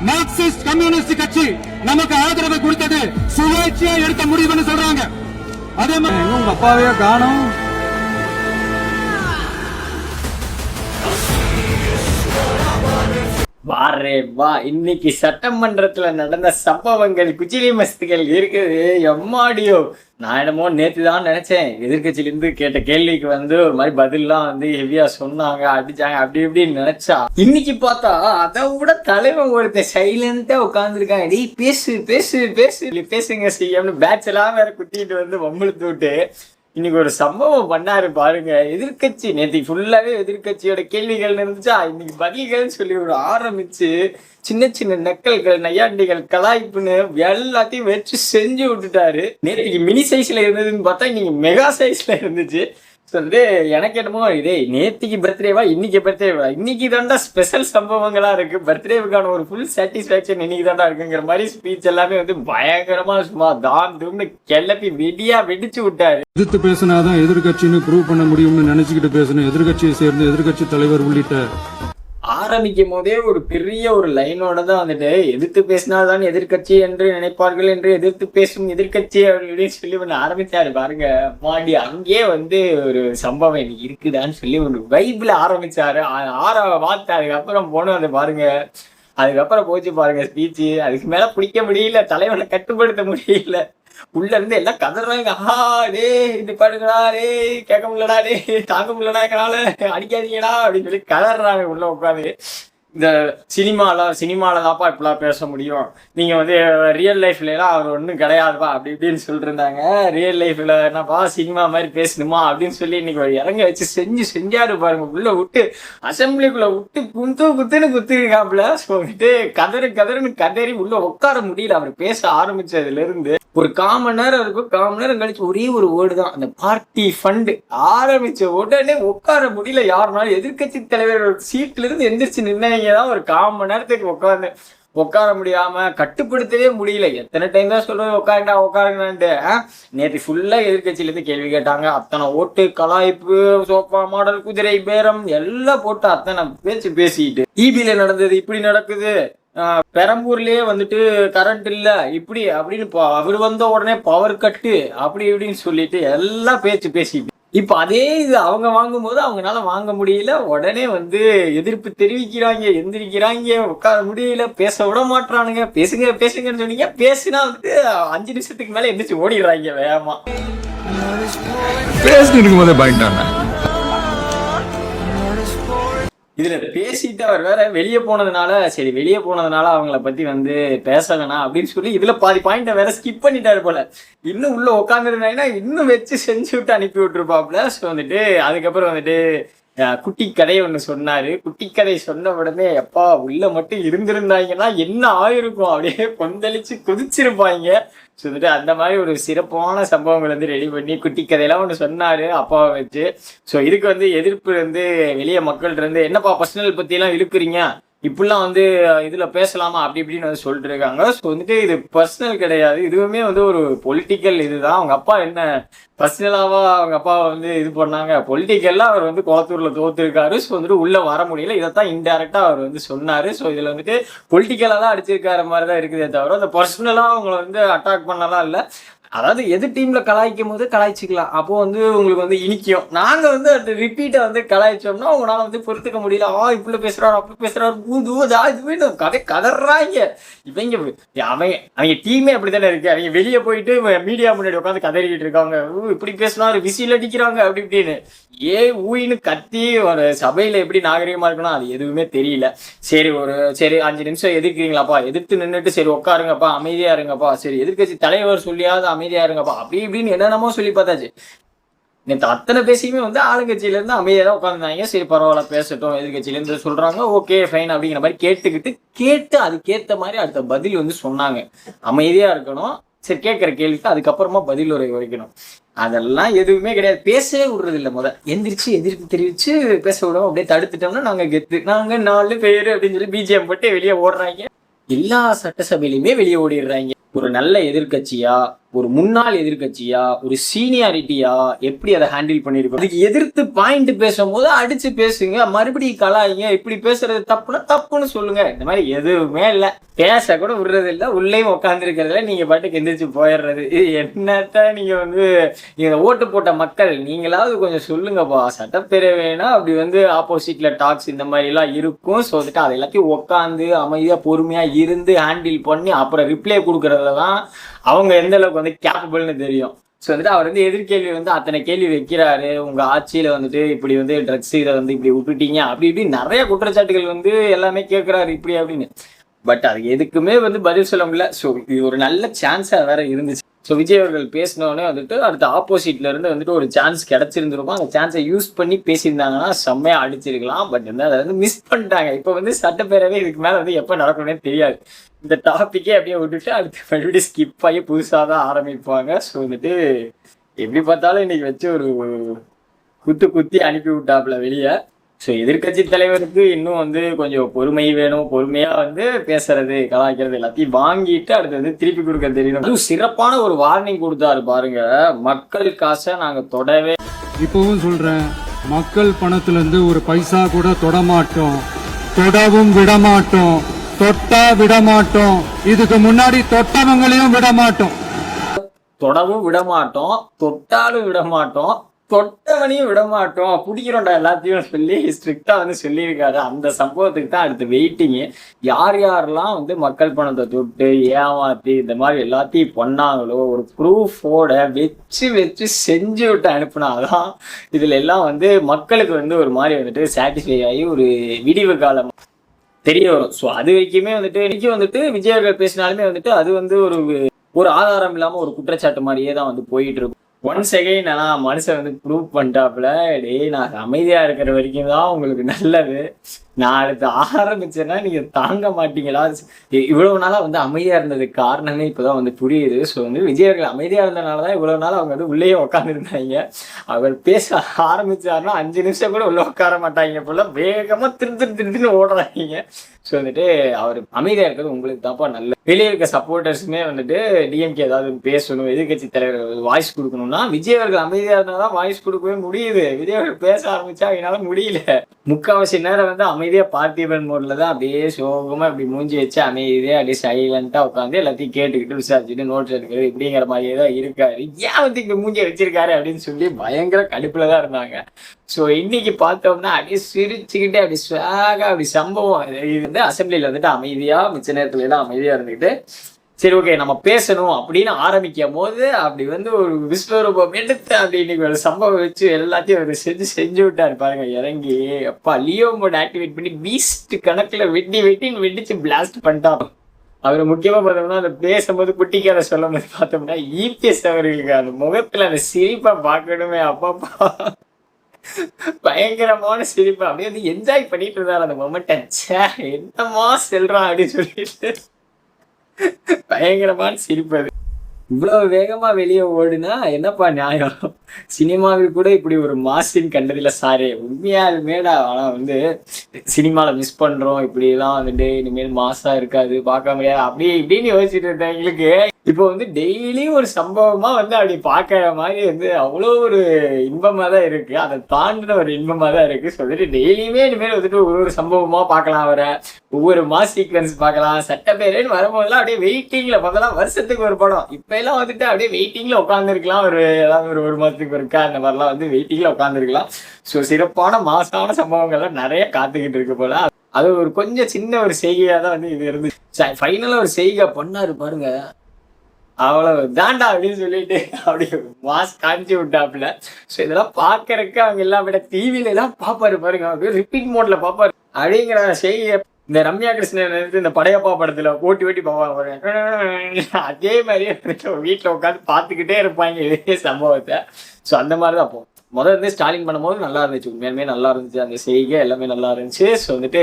Marxist communist கட்சி நமக்கு ஆதரவு கொடுத்தது சுயேட்சையா எடுத்த முடிவுன்னு சொல்றாங்க. அதே மாதிரி உங்க அப்பாவையே காணோம். வாரே வா, இன்னைக்கு சட்டமன்றத்துல நடந்த சம்பவங்கள் குச்சிலி மஸ்துகள் இருக்குது. எம்மாடியோ, நான் என்னமோ நேத்து தான் நினைச்சேன் எதிர்கட்சியில இருந்து கேட்ட கேள்விக்கு ஒரு மாதிரி பதில்லாம் ஹெவியா சொன்னாங்க, அடிச்சாங்க, அப்படி இப்படின்னு நினைச்சா இன்னைக்கு பார்த்தா அதை விட தலைவன் ஒருத்தன் சைலண்டா உட்காந்துருக்காங்க. டேய் பேசு பேசு பேசு பேசுங்க செய்யணும்னு பேட்ச் எல்லாம் வேற குத்திட்டு வம்பிழுத்து விட்டு இன்னைக்கு ஒரு சம்பவம் பண்ணாரு பாருங்க. எதிர்கட்சி நேற்று ஃபுல்லாவே எதிர்கட்சியோட கேள்விகள் இருந்துச்சா, இன்னைக்கு பதில்கள்னு சொல்லி ஒரு ஆரம்பிச்சு சின்ன சின்ன நக்கல்கள், நையாண்டிகள், கலாய்ப்புன்னு எல்லாத்தையும் வச்சு செஞ்சு விட்டுட்டாரு. நேற்றுக்கு மினி சைஸ்ல இருந்ததுன்னு பார்த்தா இன்னைக்கு மெகா சைஸ்ல இருந்துச்சு. எனக்கு என்னமோ இதே நேத்திக்கு பர்த்டேவா இன்னைக்கு பர்த்டேவா, இன்னைக்கு தாண்டா ஸ்பெஷல் சம்பவங்களா இருக்கு, பர்த்டேவுக்கான ஒரு ஃபுல் சாட்டிஸ்பாக்சன் இன்னைக்கு தாண்டா இருக்குங்கிற மாதிரி ஸ்பீச் எல்லாமே பயங்கரமா சும்மா தான் தூம்னு கிளப்பி வெடியா வெடிச்சு விட்டாரு. எதிர்த்து பேசினாதான் எதிர்கட்சின்னு ப்ரூவ் பண்ண முடியும்னு நினைச்சுக்கிட்டு பேசணும். எதிர்கட்சியை சேர்ந்து எதிர்கட்சி தலைவர் உள்ளிட்ட ஆரம்பிக்கும் போதே ஒரு பெரிய ஒரு லைனோட தான் எதிர்த்து பேசினால்தான் எதிர்கட்சி என்று நினைப்பார்கள் என்று எதிர்த்து பேசும் எதிர்கட்சி அப்படின்னு சொல்லி ஒன்று ஆரம்பிச்சாரு பாருங்க. மாடி அங்கேயே ஒரு சம்பவம் எனக்கு இருக்குதான்னு சொல்லி ஒரு வைப்ல ஆரம்பிச்சாரு. வார்த்தை அதுக்கப்புறம் போனோம் பாருங்க. அதுக்கப்புறம் போச்சு பாருங்க ஸ்பீச்சு. அதுக்கு மேல பிடிக்க முடியல, தலைவனை கட்டுப்படுத்த முடியல. உள்ள இருந்து எல்லாம் கதறாங்க. டே இது பாடுங்களா, டே கேட்க முடியலடா, டே தாங்க முடியலடா, எங்கனால அடிக்காதீங்கடா அப்படின்னு சொல்லி கதறாங்க உள்ள உட்காந்து. இந்த சினிமால தான்ப்பா இப்பெல்லாம் பேச முடியும், நீங்க ரியல் லைஃப்ல எல்லாம் அவர் ஒன்றும் கிடையாதுப்பா அப்படி இப்படின்னு சொல்லிட்டு இருந்தாங்க. ரியல் லைஃப்ல என்னப்பா சினிமா மாதிரி பேசணுமா அப்படின்னு சொல்லி இன்னைக்கு இறங்க வச்சு செஞ்சாரு பாருங்க. உள்ள விட்டு அசம்பிளிக்குள்ள விட்டு குத்துன்னு குத்துருக்காப்புல. கதறுன்னு கதறி உள்ள உட்கார முடியல. அவர் பேச ஆரம்பிச்சதுல இருந்து ஒரு 1/4 மணி நேரம் இருக்கும். 1/4 மணி நேரம் கழிச்சு ஒரே ஒரு வேர்டு தான், அந்த பார்ட்டி ஃபண்ட் ஆரம்பிச்ச உடனே உட்கார முடியல யாருனாலும். எதிர்கட்சி தலைவர் சீட்ல இருந்து எந்திரிச்சு நின்னவங்க தான் ஒரு 1/4 மணி நேரத்துக்கு உட்கார முடியாம கட்டுப்படுத்தவே முடியல. எத்தனை டைம் தான் சொல்றது உட்காருங்கடான்ட்டு. நேற்று ஃபுல்லா எதிர்கட்சியில இருந்து கேள்வி கேட்டாங்க. அத்தனை ஓட்டு, கலாய்ப்பு, சோப்பா மாடல், குதிரை பேரம் எல்லாம் போட்டு அத்தனை பேச்சு பேசிட்டு ஈபில நடந்தது இப்படி நடக்குது, பெரம்பூர்லயே கரண்ட் இல்ல இப்படி அப்படின்னு அவர் வந்த உடனே பவர் கட்டு அப்படி இப்படின்னு சொல்லிட்டு எல்லாம் பேச்சு பேசிட்டு இப்ப அதே இது அவங்க வாங்கும்போது அவங்களால வாங்க முடியல. உடனே எதிர்ப்பு தெரிவிக்கிறாங்க, எந்திரிக்கிறாங்க, உட்கார முடியல, பேச விட மாட்டானுங்க. பேசுங்கன்னு சொன்னீங்க, பேசினா 5 நிமிஷத்துக்கு மேல எந்திரிச்சு ஓடிடுறாங்க வேகமா. பேசிட்டு இருக்கும்போதே பயன்டாங்க. இதுல பேசிட்டு அவர் வேற வெளியே போனதுனால அவங்கள பத்தி பேச வேணாம் அப்படின்னு சொல்லி இதுல பாதி பாயிண்ட வேற ஸ்கிப் பண்ணிட்டாரு போல. இன்னும் உள்ள உட்காந்துருந்தாங்கன்னா இன்னும் வச்சு செஞ்சு விட்டு அனுப்பி விட்டுருப்பாப்புல. ஸோ அதுக்கப்புறம் குட்டி கதை ஒண்ணு சொன்னாரு. குட்டி கதை சொன்ன உடனே எப்பா உள்ள மட்டும் இருந்திருந்தாங்கன்னா என்ன ஆயிருக்கும், அப்படியே கொந்தளிச்சு குதிச்சிருப்பாங்க. ஸோ அந்த மாதிரி ஒரு சிறப்பான சம்பவங்கள் ரெடி பண்ணி குட்டி கதையெல்லாம் ஒன்று சொன்னாரு அப்பாவை வச்சு. ஸோ இதுக்கு எதிர்ப்பு வெளியே மக்கள்கிட்ட என்னப்பா பர்சனல் பத்தியெல்லாம் இழுக்கிறீங்க, இப்படிலாம் இதுல பேசலாமா அப்படி இப்படின்னு சொல்லிட்டு இருக்காங்க. ஸோ இது பர்சனல் கிடையாது, இதுவுமே ஒரு பொலிட்டிக்கல் இதுதான். அவங்க அப்பா என்ன பர்சனலாவா அவங்க அப்பா இது பண்ணாங்க, பொலிட்டிக்கல்லாம் அவர் குளத்தூர்ல தோத்துருக்காரு. ஸோ உள்ள வர முடியல, இதைத்தான் இன்டைரக்டா அவர் சொன்னாரு. ஸோ இதுல பொலிட்டிக்கலா தான் அடிச்சிருக்காரு மாதிரி தான் இருக்குதே தவிர அந்த பர்சனலா அவங்களை அட்டாக் பண்ணலாம் இல்லை. அதாவது எது டீம்ல கலாய்க்கும் போது கலாய்ச்சிக்கலாம், அப்போ உங்களுக்கு இனிக்கும். நாங்க அந்த ரிப்பீட்டை கலாய்ச்சோம்னா அவங்களால பொறுத்துக்க முடியல. இப்படி பேசுறாரு அப்படி பேசுறாரு இதுவே கதை கதறாங்க. அவங்க டீமே அப்படித்தானே இருக்கு. அவங்க வெளியே போயிட்டு மீடியா முன்னாடி உட்காந்து கதறிக்கிட்டு இருக்காங்க, இப்படி பேசினாரு, விசில் அடிக்கிறாங்க அப்படி இப்படின்னு ஊயின்னு கத்தி ஒரு சபையில எப்படி நாகரிகமா இருக்கணும் அது எதுவுமே தெரியல. சரி 5 நிமிஷம் எதிர்க்கிறீங்களாப்பா, எதிர்த்து நின்றுட்டு சரி உட்காருங்கப்பா, அமைதியா இருங்கப்பா, சரி எதிர்கட்சி தலைவர் சொல்லியாவது அமைதியா இருங்கப்பா அப்படி இப்படின்னு என்னென்னமோ சொல்லி பார்த்தாச்சு. நேற்று அத்தனை பேசியுமே ஆளுங்கட்சியில இருந்து அமைதியா தான் உட்காந்துருந்தாங்க. சரி பரவாயில்ல பேசட்டும், எதிர்கட்சியில இருந்து சொல்றாங்க, ஓகே ஃபைன் அப்படிங்கிற மாதிரி கேட்டு அதுக்கேற்ற மாதிரி அடுத்த பதில் சொன்னாங்க. அமைதியா இருக்கணும், சரி கேட்கிற கேள்விக்கு அதுக்கப்புறமா பதில் வைக்கணும். அதெல்லாம் எதுவுமே கிடையாது. பேசவே விடுறது இல்லை. எந்திரிச்சு எதிர்ப்பு தெரிவிச்சு பேச விடுவோம். அப்படியே தடுத்துட்டோம்னா நாங்க கெத்து, நாங்க 4 பேரு அப்படின்னு சொல்லி பிஜிஎம் போட்டு வெளியே ஓடுறாங்க. எல்லா சட்டசபையிலுமே வெளியே ஓடிடுறாங்க. ஒரு நல்ல எதிர்க்கட்சியா, ஒரு முன்னாள் எதிர்க்கட்சியா, ஒரு சீனியாரிட்டியா எப்படி அதை ஹேண்டில் பண்ணிருக்கோம். அதுக்கு எதிர்த்து பாயிண்ட் பேசும்போது அடிச்சு பேசுங்க, மறுபடியும் கலாயிங்க. இப்படி பேசுறது தப்புனா தப்புன்னு சொல்லுங்க. இந்த மாதிரி எதுவுமே இல்லை. பேச கூட விடுறது இல்லை, உள்ளேயும் உட்காந்துருக்கிறதுல நீங்க பாட்டுக்கு எந்திரிச்சு போயிடுறது. இது என்னத்த நீங்க ஓட்டு போட்ட மக்கள் நீங்களாவது கொஞ்சம் சொல்லுங்கப்பா. சட்டப்பேரவைனா அப்படி ஆப்போசிட்ல டாக்ஸ் இந்த மாதிரி எல்லாம் இருக்கும். ஸோ அதை எல்லாத்தையும் உட்காந்து அமைதியா பொறுமையா இருந்து ஹேண்டில் பண்ணி அப்புறம் ரிப்ளை கொடுக்கறதுல தான் அவங்க எந்த அளவுக்கு கேப்பபிள்னு தெரியும். ஸோ அவர் எதிர்கேள்வி அத்தனை கேள்வி வைக்கிறாரு. உங்க ஆட்சியில இப்படி ட்ரக்ஸ் இதை இப்படி விட்டுட்டீங்க அப்படி இப்படி நிறைய குற்றச்சாட்டுகள் எல்லாமே கேட்கிறாரு இப்படி அப்படின்னு. பட் அது எதுக்குமே பதில் சொல்ல முடியல. ஸோ இது ஒரு நல்ல சான்ஸா வேற இருந்துச்சு. ஸோ விஜய் அவர்கள் பேசினோடனே அடுத்த ஆப்போசிட்ல இருந்து ஒரு சான்ஸ் கிடைச்சிருந்துருக்கும். அந்த சான்ஸை யூஸ் பண்ணி பேசியிருந்தாங்கன்னா செம்மையா அடிச்சிருக்கலாம். பட் அதை மிஸ் பண்ணிட்டாங்க. இப்போ சட்டப்பேரவை இதுக்கு மேல எப்போ நடக்கணும்னே தெரியாது. இந்த டாபிக்கே அப்படியே விட்டுட்டு அடுத்து மறுபடியும் ஸ்கிப் ஆகி புதுசாக தான் ஆரம்பிப்பாங்க. ஸோ எப்படி பார்த்தாலும் இன்னைக்கு வச்சு ஒரு குத்தி அனுப்பி விட்டாப்புல வெளியே. ஸோ எதிர்கட்சி தலைவருக்கு இன்னும் கொஞ்சம் பொறுமை வேணும். பொறுமையா பேசுறது கலாய்க்கிறது எல்லாத்தையும் வாங்கிட்டு அடுத்து திருப்பி கொடுக்க தெரியணும். அதுவும் சிறப்பான ஒரு வார்னிங் கொடுத்தாரு பாருங்க. மக்கள் காசை நாங்க தொடவே, இப்பவும் சொல்றேன், மக்கள் பணத்துல இருந்து ஒரு பைசா கூட தொடமாட்டோம், தொடவும் விடமாட்டோம், தொட்டா விடமாட்டோம், இதுக்கு முன்னாடி தொட்டவங்களையும் விடமாட்டோம், தொடவும் விடமாட்டோம், தொட்டாலும் விடமாட்டோம், தொட்டவனையும் விடமாட்டோம், பிடிக்கிறோம்டா எல்லாத்தையும் சொல்லி ஸ்ட்ரிக்டா சொல்லியிருக்காரு. அந்த சம்பவத்துக்கு தான் அடுத்து வெயிட்டிங்கு. யார் யாரெல்லாம் மக்கள் பணத்தை தொட்டு ஏமாத்தி இந்த மாதிரி எல்லாத்தையும் பண்ணாங்களோ ஒரு ப்ரூஃபோட வச்சு செஞ்சு விட்டு அனுப்புனாதான் இதுல எல்லாம் மக்களுக்கு ஒரு மாதிரி சாட்டிஸ்ஃபை ஆகி ஒரு விடிவு காலம் தெரிய வரும். ஸோ அது வரைக்குமே இன்னைக்கு விஜய் அவர்கள் பேசினாலுமே அது ஒரு ஆதாரம் இல்லாம ஒரு குற்றச்சாட்டு மாதிரியே தான் போயிட்டு இருக்கும். ஒன்ஸ் அகைன் மனுஷன் ப்ரூவ் பண்ணிட்டாப்புல, நான் அமைதியா இருக்கிற வரைக்கும் தான் உங்களுக்கு நல்லது, நான் அடுத்து ஆரம்பிச்சேன்னா நீங்க தாங்க மாட்டீங்களா. இவ்வளவு நாளா அமைதியா இருந்ததுக்கு காரணமே இப்பதான் புரியுது. ஸோ விஜய் அவர்கள் அமைதியா இருந்ததுனாலதான் இவ்வளவு நாள் அவங்க உள்ளேயே உட்காந்து இருந்தாங்க. அவர் பேச ஆரம்பிச்சாருன்னா 5 நிமிஷம் கூட உள்ள உட்கார மாட்டாங்க போல, வேகமா திருத்துன்னு ஓடுறாங்க. ஸோ அவர் அமைதியா இருக்கிறது உங்களுக்கு தான்ப்பா நல்ல. வெளியே இருக்க சப்போர்ட்டர்ஸுமே டிஎம்கே ஏதாவது பேசணும், எதிர்கட்சி தலைவர் வாய்ஸ் கொடுக்கணும்னா விஜய் அவர்கள் அமைதியா இருந்தாதான் வாய்ஸ் கொடுக்கவே முடியுது. விஜய் அவர்கள் பேச ஆரம்பிச்சா அவனால முடியல. முக்கால்வாசி நேரம் அமைதியா பார்த்திபன் மோட்ல தான் அப்படியே சோகமா இப்படி மூஞ்சி வச்சு அமைதியா அப்படியே சைலண்டா உட்காந்து எல்லாத்தையும் கேட்டுக்கிட்டு விசாரிச்சுட்டு நோட்ஸ் எடுக்கிறது இப்படிங்கிற மாதிரியே தான் இருக்காரு. ஏன் இங்க மூஞ்சியை வச்சிருக்காரு அப்படின்னு சொல்லி பயங்கர கடுப்புலதான் இருந்தாங்க. ஸோ இன்னைக்கு பார்த்தோம்னா அப்படியே சிரிச்சுக்கிட்டே அப்படி ஸ்வாகா அப்படி சம்பவம் இது அசம்பிளியில அமைதியா மிச்ச நேரத்துல எல்லாம் அமைதியா இருந்துக்கிட்டு சரி ஓகே நம்ம பேசணும் அப்படின்னு ஆரம்பிக்கும் போது அப்படி ஒரு விஸ்வரூபம் எடுத்து அப்படி இன்னைக்கு ஒரு சம்பவம் வச்சு எல்லாத்தையும் செஞ்சு விட்டாரு பாருங்க. இறங்கி அப்பா லியோ மோட் ஆக்டிவேட் பண்ணி பீஸ்ட் கணக்குல வெடிச்சு பிளாஸ்ட் பண்ணிட்டான். அவர் முக்கியமா பார்த்தோம்னா அந்த பேசும்போது குட்டிக்கார சொல்லும் போது பார்த்தோம்னா இபிஎஸ் அவர்களுக்கு அந்த முகத்துல அந்த சிரிப்பா பார்க்கணுமே, அப்பாப்பா பயங்கரமான சிரிப்பு. அப்படியே என்ஜாய் பண்ணிட்டு இருந்தாரு அந்த மொமெண்ட்டை. என்னமா செல்றான் அப்படின்னு சொல்லிட்டு பயங்கரமான சிரிப்பு. அது இவ்வளவு வேகமா வெளியே ஓடுனா என்னப்பா நியாயம்? சினிமாவில் கூட இப்படி ஒரு மாசின் கண்டதில்ல சாரே, உண்மையாலுமேடா. ஆனா சினிமால மிஸ் பண்றோம், இப்படி எல்லாம் இனிமேல் மாசா இருக்காது, பார்க்க முடியாது அப்படி இப்படின்னு யோசிச்சுட்டு இருந்தவங்களுக்கு இப்போ டெய்லியும் ஒரு சம்பவமா அப்படி பார்க்கற மாதிரி அவ்வளோ ஒரு இன்பமா தான் இருக்கு. அதை தாண்டின ஒரு இன்பமா தான் இருக்கு. சொல்லிட்டு டெய்லியுமே இனிமேல் ஒரு சம்பவமா பார்க்கலாம், வர ஒவ்வொரு மாஸ் சீக்வன்ஸ் பார்க்கலாம். சட்டப்பேரேன்னு வரும்போதெல்லாம் அப்படியே வெயிட்டிங்ல பார்த்தலாம். வருஷத்துக்கு ஒரு படம் இப்ப எல்லாம் அப்படியே வெயிட்டிங்ல உட்காந்துருக்கலாம். ஏதாவது ஒரு மாசத்துக்கு இருக்கா அந்த மாதிரிலாம் வெயிட்டிங்ல உட்காந்துருக்கலாம். ஸோ சிறப்பான மாசான சம்பவங்கள்லாம் நிறைய காத்துக்கிட்டு இருக்கு போல. அது ஒரு கொஞ்சம் சின்ன ஒரு செய்கையா தான் இது இருந்து ஃபைனலா ஒரு செய்கை பண்ணாரு பாருங்க. அவ்வளவு தாண்டா அப்படின்னு சொல்லிட்டு அப்படியே மாஸ் காமிச்சு விட்டாப்புல. ஸோ இதெல்லாம் பாக்குறதுக்கு அவங்க எல்லாம் விட டிவில எல்லாம் பாப்பாரு பாருங்க, அப்படியே ரிப்பீட் மோட்ல பாப்பாரு அப்படிங்கிற செய்கை. இந்த ரம்யா கிருஷ்ணன் இந்த படையப்பா படத்துல ஓட்டி பாப்பாங்க, அதே மாதிரியே வீட்டுல உட்காந்து பார்த்துக்கிட்டே இருப்பாங்க இதே சம்பவத்தை. ஸோ அந்த மாதிரி தான் அப்போ முதல்ல இருந்தே ஸ்டாலின் பண்ணும்போது நல்லா இருந்துச்சு, உண்மையுமே நல்லா இருந்துச்சு, அந்த செய்கை எல்லாமே நல்லா இருந்துச்சு. ஸோ வந்துட்டு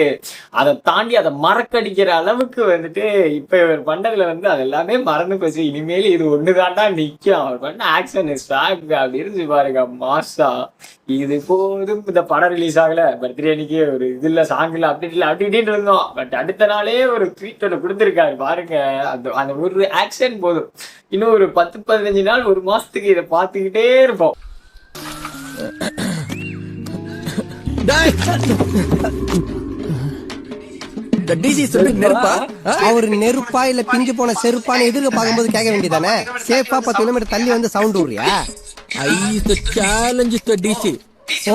அதை தாண்டி அதை மறக்கடிக்கிற அளவுக்கு வந்துட்டு இப்போ இவர் பண்ணதுல வந்து அது எல்லாமே மறந்து போச்சு. இனிமேல் இது ஒன்று தாண்டா நிற்கும், அவர் பண்ண ஆக்ஷன் ஸ்டாக் அப்படி இருந்துச்சு பாருங்க மாசா. இது போதும் இந்த படம் ரிலீஸ் ஆகல, பர்த்டே அன்னைக்கு ஒரு இது இல்லை, சாங் இல்லை, அப்படி இல்லை அப்படி இப்படின்னு இருந்தோம். பட் அடுத்த நாளே ஒரு ட்வீட் ஒன்று கொடுத்துருக்காரு பாருங்க. அந்த அந்த ஒரு ஆக்ஷன் போதும், இன்னும் ஒரு 10-15 நாள், ஒரு மாசத்துக்கு இதை பார்த்துக்கிட்டே இருப்போம். அவர் நெருப்பா இல்ல பிஞ்சு போன செருப்பான்னு எதிர்க்க பார்க்கும்போது கேட்க வேண்டியதானே. சேஃபா 10 கிலோமீட்டர் தள்ளி வந்து சவுண்ட் விடுறியா? ஓ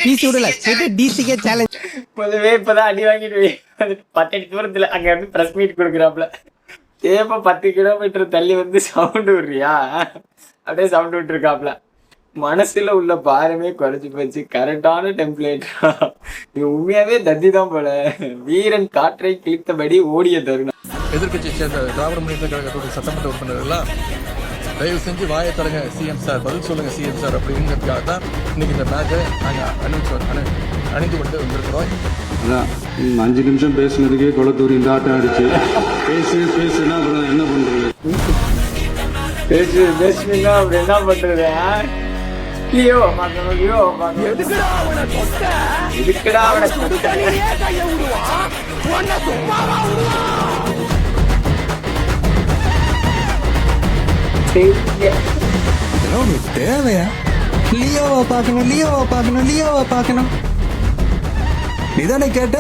டிசி விடல, டிசிக்கே சேலஞ்ச். பொதுவே இப்பதான் அடி வாங்கிட்டு 10 அடி தூரத்துல அங்க இருந்து பிரஸ் மீட் கொடுக்குறாப்புல. சேஃபா 10 கிலோமீட்டர் தள்ளி வந்து சவுண்ட் விடுறியா? அப்படியே சவுண்ட் விட்டுருக்காப்புல. மனசுல உள்ள பாரமே குறைச்சி போச்சு. கரெக்டான டெம்ப்ளேட். இது உண்மையாவே தத்தி தான் போல. வீரன் காற்றை கிழித்தபடி ஓடிய தருணம். எதிர்கட்சியை சேர்ந்த திராவிட முன்னேற்ற கழகத்துடைய சட்டமன்ற உறுப்பினர்கள்லாம் தயவு செஞ்சு வாயை தரங்க சிஎம் சார், பதில் சொல்லுங்க சிஎம் சார் அப்படிங்கிறதுக்காக தான் இன்னைக்கு இந்த மேட்சை நாங்கள் அணிந்து கொண்டு வந்திருக்கிறோம். அதான் 5 நிமிஷம் பேசுனதுக்கே குளத்தூர் இந்த ஆட்டம் ஆயிடுச்சு. பேசுனா அப்புறம் என்ன பண்றது? பேசுனா அப்படி என்ன பண்றது? லியோ பார்க்கணும், லியோ பார்க்கணும். எதுக்குடா அவனை தேவையா? லியோவா பார்க்கணும், லியோவா பார்க்கணும், லியோவா பார்க்கணும். நீதானே கேட்ட,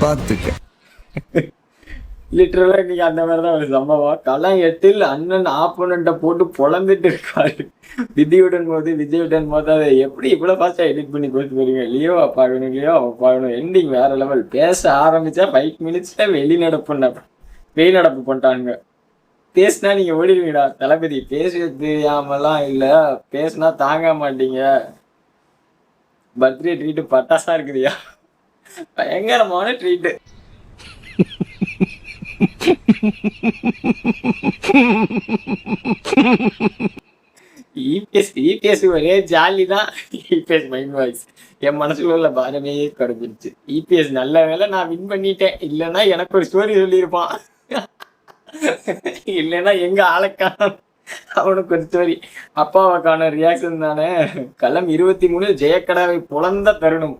பார்த்துக்க. லிட்டரலா இன்னைக்கு அந்த மாதிரிதான் ஒரு சம்பவம். களம் 8 அண்ணன் ஆப்போனண்ட்டை போட்டு பொழந்துட்டு இருக்காரு. விஜயுடன் போது அதை எப்படி இவ்வளவு ஃபாஸ்டா எடிட் பண்ணி கொடுத்து போறீங்க? லியோவா பார்க்கணும், லியோவா பார்க்கணும். எண்டிங் வேற லெவல். பேச ஆரம்பிச்சா 5 மினிட்ஸ்ல வெளிநடப்பு பண்ணிட்டானுங்க. பேசினா நீங்க ஓடிடுவீங்கடா தளபதி. பேச தெரியாமலாம் இல்ல, பேசினா தாங்க மாட்டீங்க. பர்த்டே ட்ரீட் பட்டாசா இருக்குதுயா, பயங்கரமான ட்ரீட். இபிஎஸ் ஒரே ஜாலி தான். இபிஎஸ் மைண்ட் வாய்ஸ் என் மனசுல உள்ள பாரமே குறைஞ்சிருச்சு. இபிஎஸ் நல்ல வேலை நான் வின் பண்ணிட்டேன், இல்லைன்னா எனக்கு ஒரு ஸ்டோரி சொல்லியிருப்பான். இல்லைன்னா எங்க ஆளக்கான அவனுக்கு ஒரு ஸ்டோரி. அப்பாவுக்கான ரியாக்ஷன் தானே. களம் 23 ஜெயக்கடாவை புலந்த தருணம்.